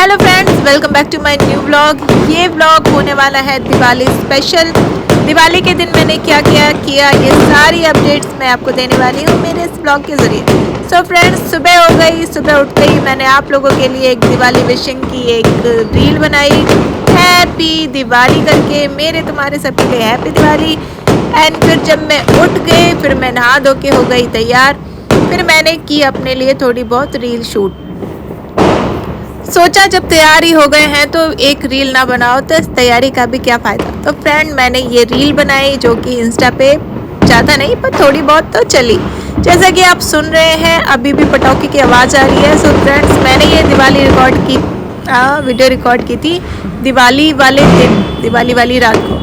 Hello friends, welcome back to my new vlog. ये vlog होने वाला है दिवाली स्पेशल। दिवाली के दिन मैंने क्या किया ये सारी अपडेट्स मैं आपको देने वाली हूँ मेरे इस व्लॉग के ज़रिए। सो फ्रेंड्स, सुबह हो गई, सुबह उठते ही मैंने आप लोगों के लिए एक दिवाली विशिंग की एक रील बनाई, हैप्पी दिवाली करके। मेरे तुम्हारे सबके लिए हैप्पी दिवाली। एंड फिर जब मैं उठ गई, फिर मैं नहा धो के हो गई तैयार। फिर मैंने की अपने लिए थोड़ी बहुत रील शूट। सोचा जब तैयारी हो गए हैं तो एक रील ना बनाओ तो इस तैयारी का भी क्या फ़ायदा। तो फ्रेंड, मैंने ये रील बनाई जो कि इंस्टा पे ज़्यादा नहीं पर थोड़ी बहुत तो चली। जैसा कि आप सुन रहे हैं, अभी भी पटाखे की आवाज़ आ रही है। सो फ्रेंड्स, मैंने ये वीडियो रिकॉर्ड की थी दिवाली वाले दिन, दिवाली वाली रात को।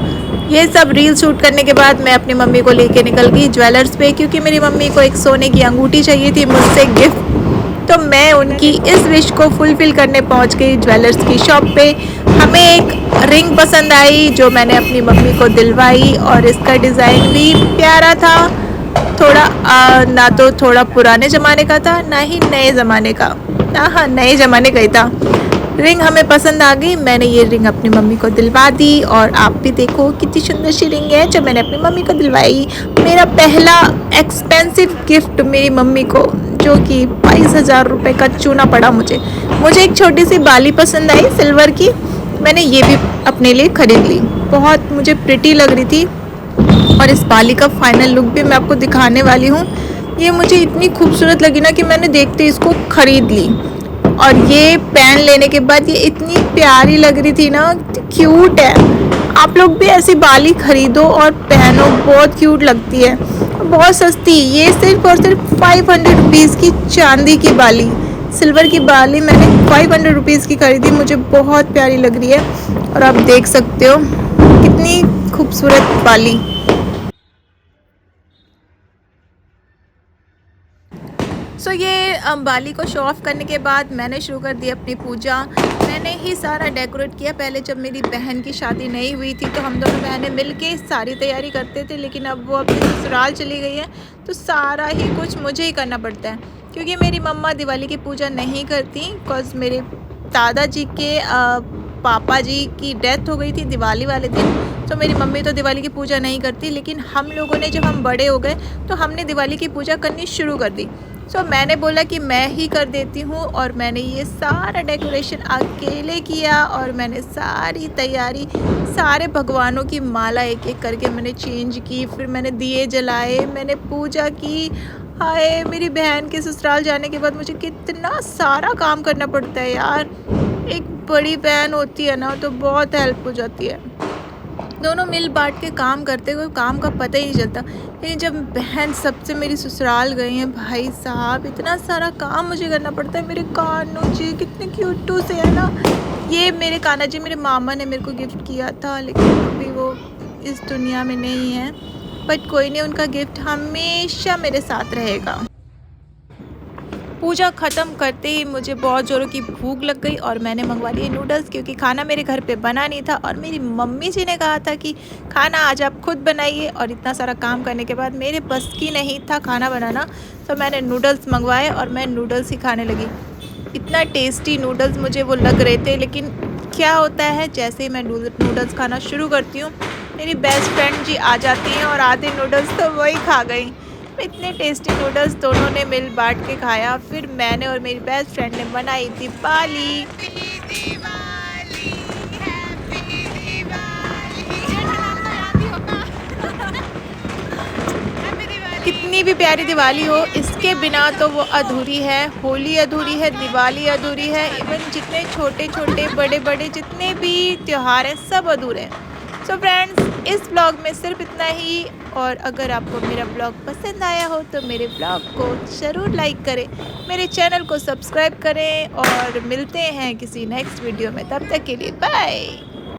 ये सब रील शूट करने के बाद मैं अपनी मम्मी को लेके निकल गई ज्वेलर्स पे, क्योंकि मेरी मम्मी को एक सोने की अंगूठी चाहिए थी मुझसे गिफ्ट। तो मैं उनकी इस विश को फुलफ़िल करने पहुंच गई ज्वेलर्स की शॉप पे। हमें एक रिंग पसंद आई जो मैंने अपनी मम्मी को दिलवाई, और इसका डिज़ाइन भी प्यारा था। थोड़ा ना तो थोड़ा पुराने ज़माने का था, ना ही नए ज़माने का। हाँ, नए ज़माने का ही था। रिंग हमें पसंद आ गई। मैंने ये रिंग अपनी मम्मी को दिलवा दी, और आप भी देखो कितनी सुंदर सी रिंग है जो मैंने अपनी मम्मी को दिलवाई। मेरा पहला एक्सपेंसिव गिफ्ट मेरी मम्मी को, जो कि 22,000 रुपये का चूना पड़ा मुझे। एक छोटी सी बाली पसंद आई सिल्वर की, मैंने ये भी अपने लिए ख़रीद ली। बहुत मुझे प्रिटी लग रही थी, और इस बाली का फाइनल लुक भी मैं आपको दिखाने वाली हूँ। ये मुझे इतनी खूबसूरत लगी ना कि मैंने देखते ही इसको ख़रीद ली। और ये पहन लेने के बाद ये इतनी प्यारी लग रही थी ना, क्यूट है। आप लोग भी ऐसी बाली ख़रीदो और पहनो, बहुत क्यूट लगती है, बहुत सस्ती। ये सिर्फ और सिर्फ 500 रुपीज़ की चांदी की बाली, सिल्वर की बाली मैंने 500 रुपीज़ की खरीदी। मुझे बहुत प्यारी लग रही है, और आप देख सकते हो कितनी खूबसूरत बाली। सो ये बाली को शो ऑफ करने के बाद मैंने शुरू कर दी अपनी पूजा। मैंने ही सारा डेकोरेट किया। पहले जब मेरी बहन की शादी नहीं हुई थी तो हम दोनों बहनें मिलके सारी तैयारी करते थे, लेकिन अब वो अपने ससुराल चली गई है तो सारा ही कुछ मुझे ही करना पड़ता है, क्योंकि मेरी मम्मा दिवाली की पूजा नहीं करती। बिकॉज मेरे दादाजी के पापा जी की डेथ हो गई थी दिवाली वाले दिन, तो मेरी मम्मी तो दिवाली की पूजा नहीं करती। लेकिन हम लोगों ने, जब हम बड़े हो गए तो हमने दिवाली की पूजा करनी शुरू कर दी। सो मैंने बोला कि मैं ही कर देती हूँ, और मैंने ये सारा डेकोरेशन अकेले किया, और मैंने सारी तैयारी, सारे भगवानों की माला एक एक करके मैंने चेंज की। फिर मैंने दिए जलाए, मैंने पूजा की। हाय, मेरी बहन के ससुराल जाने के बाद मुझे कितना सारा काम करना पड़ता है यार। एक बड़ी बहन होती है ना तो बहुत हेल्प हो जाती है। दोनों मिल बांट के काम करते हुए काम का पता ही नहीं चलता। लेकिन जब बहन सबसे मेरी ससुराल गई हैं, भाई साहब इतना सारा काम मुझे करना पड़ता है। मेरे कान्हा जी कितने क्यूटू से है ना। ये मेरे कान्हा जी मेरे मामा ने मेरे को गिफ्ट किया था, लेकिन अभी वो इस दुनिया में नहीं है। बट कोई नहीं, उनका गिफ्ट हमेशा मेरे साथ रहेगा। पूजा ख़त्म करते ही मुझे बहुत ज़ोरों की भूख लग गई, और मैंने मंगवा लिए नूडल्स, क्योंकि खाना मेरे घर पे बना नहीं था। और मेरी मम्मी जी ने कहा था कि खाना आज आप खुद बनाइए, और इतना सारा काम करने के बाद मेरे बस की नहीं था खाना बनाना। तो मैंने नूडल्स मंगवाए और मैं नूडल्स ही खाने लगी। इतना टेस्टी नूडल्स मुझे वो लग रहे थे। लेकिन क्या होता है, जैसे ही मैं नूडल्स खाना शुरू करती हूँ, मेरी बेस्ट फ्रेंड जी आ जाती हैं और आधे नूडल्स तो वही खा गई। इतने टेस्टी नूडल्स दोनों ने मिल बांट के खाया। फिर मैंने और मेरी बेस्ट फ्रेंड ने बनाई दिवाली। कितनी भी प्यारी दिवाली हो, इसके बिना तो वो अधूरी है। होली अधूरी है, दिवाली अधूरी है, इवन जितने छोटे छोटे बड़े बड़े जितने भी त्यौहार हैं सब अधूरे हैं। सो फ्रेंड्स, इस ब्लॉग में सिर्फ इतना ही। और अगर आपको मेरा ब्लॉग पसंद आया हो तो मेरे ब्लॉग को ज़रूर लाइक करें, मेरे चैनल को सब्सक्राइब करें, और मिलते हैं किसी नेक्स्ट वीडियो में। तब तक के लिए बाय।